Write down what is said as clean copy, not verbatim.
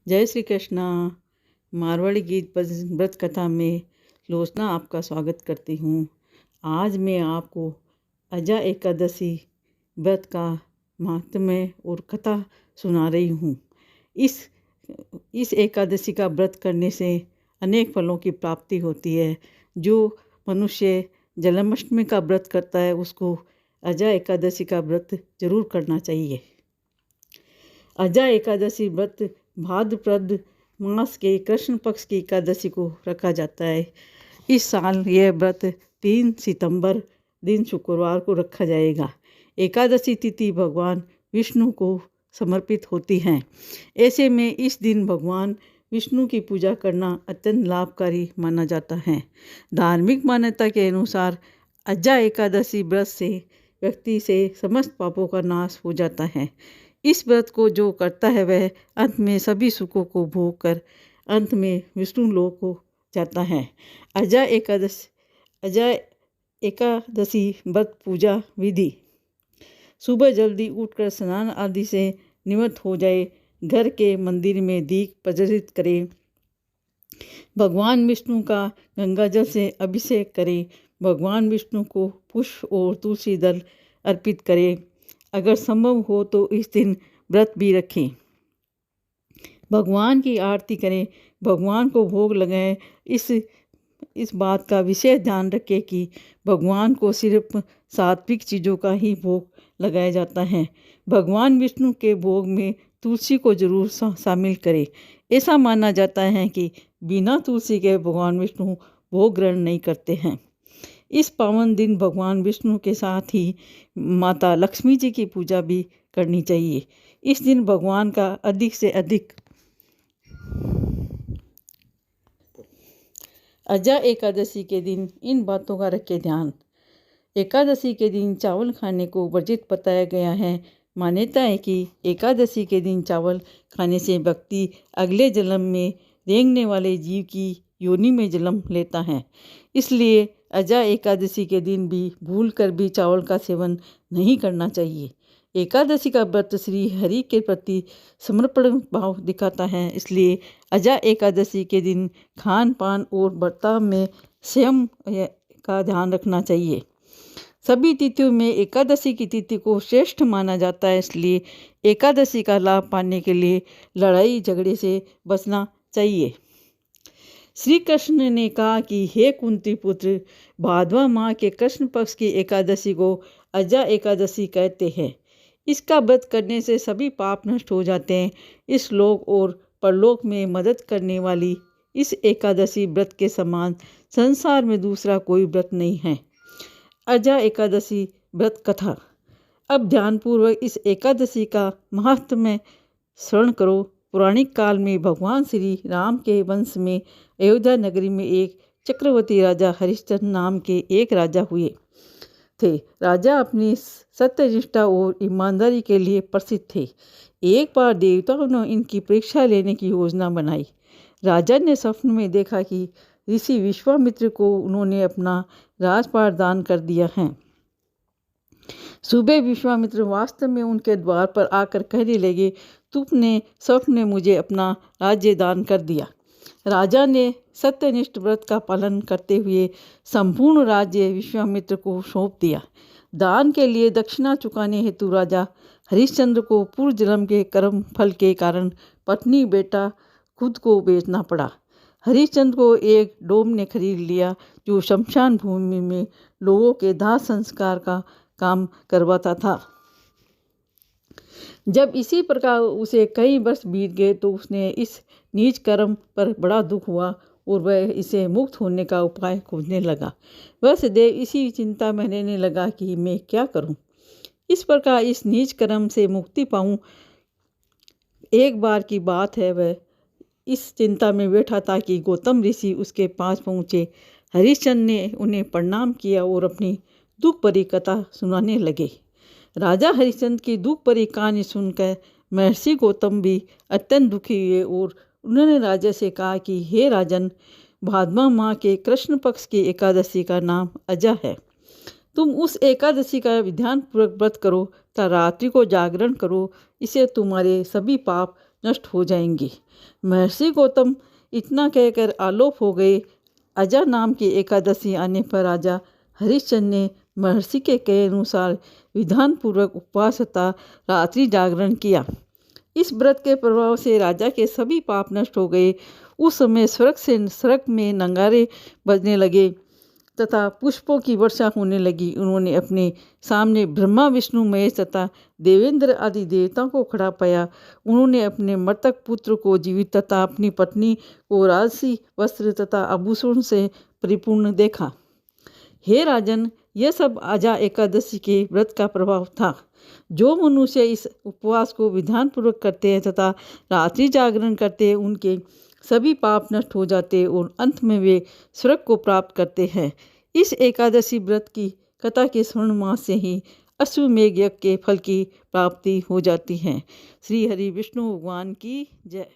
जय श्री कृष्णा। मारवाड़ी गीत व्रत कथा में लोचना आपका स्वागत करती हूँ। आज मैं आपको अजा एकादशी व्रत का महात्म्य और कथा सुना रही हूँ। इस एकादशी का व्रत करने से अनेक फलों की प्राप्ति होती है। जो मनुष्य जन्माष्टमी का व्रत करता है उसको अजा एकादशी का व्रत जरूर करना चाहिए। अजा एकादशी व्रत भाद्रपद मास के कृष्ण पक्ष की एकादशी को रखा जाता है। इस साल यह व्रत 3 सितंबर दिन शुक्रवार को रखा जाएगा। एकादशी तिथि भगवान विष्णु को समर्पित होती हैं। ऐसे में इस दिन भगवान विष्णु की पूजा करना अत्यंत लाभकारी माना जाता है। धार्मिक मान्यता के अनुसार अजा एकादशी व्रत से व्यक्ति से समस्त पापों का नाश हो जाता है। इस व्रत को जो करता है वह अंत में सभी सुखों को भोग कर अंत में विष्णु लोक को जाता है। अजा एकादशी व्रत पूजा विधि। सुबह जल्दी उठकर स्नान आदि से निवृत्त हो जाए। घर के मंदिर में दीप प्रज्वलित करें। भगवान विष्णु का गंगाजल से अभिषेक करें। भगवान विष्णु को पुष्प और तुलसी दल अर्पित करें। अगर संभव हो तो इस दिन व्रत भी रखें। भगवान की आरती करें। भगवान को भोग लगाएं। इस बात का विशेष ध्यान रखें कि भगवान को सिर्फ सात्विक चीज़ों का ही भोग लगाया जाता है। भगवान विष्णु के भोग में तुलसी को जरूर शामिल करें। ऐसा माना जाता है कि बिना तुलसी के भगवान विष्णु भोग ग्रहण नहीं करते हैं। इस पावन दिन भगवान विष्णु के साथ ही माता लक्ष्मी जी की पूजा भी करनी चाहिए। इस दिन भगवान का अधिक से अधिक अजा एकादशी के दिन इन बातों का रखें ध्यान। एकादशी के दिन चावल खाने को वर्जित बताया गया है। मान्यता है कि एकादशी के दिन चावल खाने से व्यक्ति अगले जन्म में रेंगने वाले जीव की योनि में जन्म लेता है। इसलिए अजा एकादशी के दिन भी भूलकर भी चावल का सेवन नहीं करना चाहिए। एकादशी का व्रत श्री हरि के प्रति समर्पण भाव दिखाता है। इसलिए अजा एकादशी के दिन खान पान और बर्ताव में संयम का ध्यान रखना चाहिए। सभी तिथियों में एकादशी की तिथि को श्रेष्ठ माना जाता है। इसलिए एकादशी का लाभ पाने के लिए लड़ाई झगड़े से बचना चाहिए। श्री कृष्ण ने कहा कि हे कुंती पुत्र, भादवा माह के कृष्ण पक्ष की एकादशी को अजा एकादशी कहते हैं। इसका व्रत करने से सभी पाप नष्ट हो जाते हैं। इस लोक और परलोक में मदद करने वाली इस एकादशी व्रत के समान संसार में दूसरा कोई व्रत नहीं है। अजा एकादशी व्रत कथा। अब ध्यानपूर्वक इस एकादशी का महात्म्य श्रवण करो। पौराणिक काल में भगवान श्री राम के वंश में अयोध्या नगरी में एक चक्रवर्ती राजा हरिश्चंद्र नाम के एक राजा हुए थे। राजा अपनी सत्यनिष्ठा और ईमानदारी के लिए प्रसिद्ध थे। एक बार देवताओं ने इनकी परीक्षा लेने की योजना बनाई। राजा ने स्वप्न में देखा कि ऋषि विश्वामित्र को उन्होंने अपना राजपाट दान कर दिया है। सुबह विश्वामित्र वास्तव में उनके द्वार पर आकर कहने लगे, तुमने स्वप्न में मुझे अपना राज्य दान कर दिया। राजा ने सत्यनिष्ठ व्रत का पालन करते हुए संपूर्ण राज्य विश्वामित्र को सौंप दिया। दान के लिए दक्षिणा चुकाने हेतु राजा हरिश्चंद्र को पूर्व जन्म के कर्म फल के कारण पत्नी बेटा खुद को बेचना पड़ा। हरिश्चंद्र को एक डोम ने खरीद लिया जो शमशान भूमि में लोगों के दाह संस्कार का काम करवाता था। जब इसी प्रकार उसे कई वर्ष बीत गए तो उसने इस नीच कर्म पर बड़ा दुख हुआ और वह इसे मुक्त होने का उपाय खोजने लगा। वह सदैव इसी चिंता में रहने लगा कि मैं क्या करूं, इस प्रकार इस नीच कर्म से मुक्ति पाऊं। एक बार की बात है, वह इस चिंता में बैठा था कि गौतम ऋषि उसके पास पहुँचे। हरिश्चंद्र ने उन्हें प्रणाम किया और अपनी दुख भरी कथा सुनाने लगे। राजा हरिश्चंद्र की दुख भरी कहानी सुनकर महर्षि गौतम भी अत्यंत दुखी हुए और उन्होंने राजा से कहा कि हे राजन, भाद्वा माह के कृष्ण पक्ष की एकादशी का नाम अजा है। तुम उस एकादशी का विधानपूर्वक व्रत करो तथा रात्रि को जागरण करो। इससे तुम्हारे सभी पाप नष्ट हो जाएंगे। महर्षि गौतम इतना कहकर आलोप हो गए। अजा नाम की एकादशी आने पर राजा हरिश्चंद्र ने महर्षि के कहे अनुसार विधानपूर्वक उपवास तथा रात्रि जागरण किया। इस व्रत के प्रभाव से राजा के सभी पाप नष्ट हो गए। उस समय स्वर्ग में नगाड़े बजने लगे तथा पुष्पों की वर्षा होने लगी। उन्होंने अपने सामने ब्रह्मा, विष्णु, महेश तथा देवेंद्र आदि देवताओं को खड़ा पाया। उन्होंने अपने मृतक पुत्र को जीवित तथा अपनी पत्नी को राजसी वस्त्र तथा आभूषण से परिपूर्ण देखा। हे राजन, यह सब आजा एकादशी के व्रत का प्रभाव था। जो मनुष्य इस उपवास को विधानपूर्वक करते हैं तथा रात्रि जागरण करते हैं, उनके सभी पाप नष्ट हो जाते हैं और अंत में वे स्वर्ग को प्राप्त करते हैं। इस एकादशी व्रत की कथा के श्रवण मास से ही अश्वमेध यज्ञ के फल की प्राप्ति हो जाती है। श्री हरि विष्णु भगवान की जय।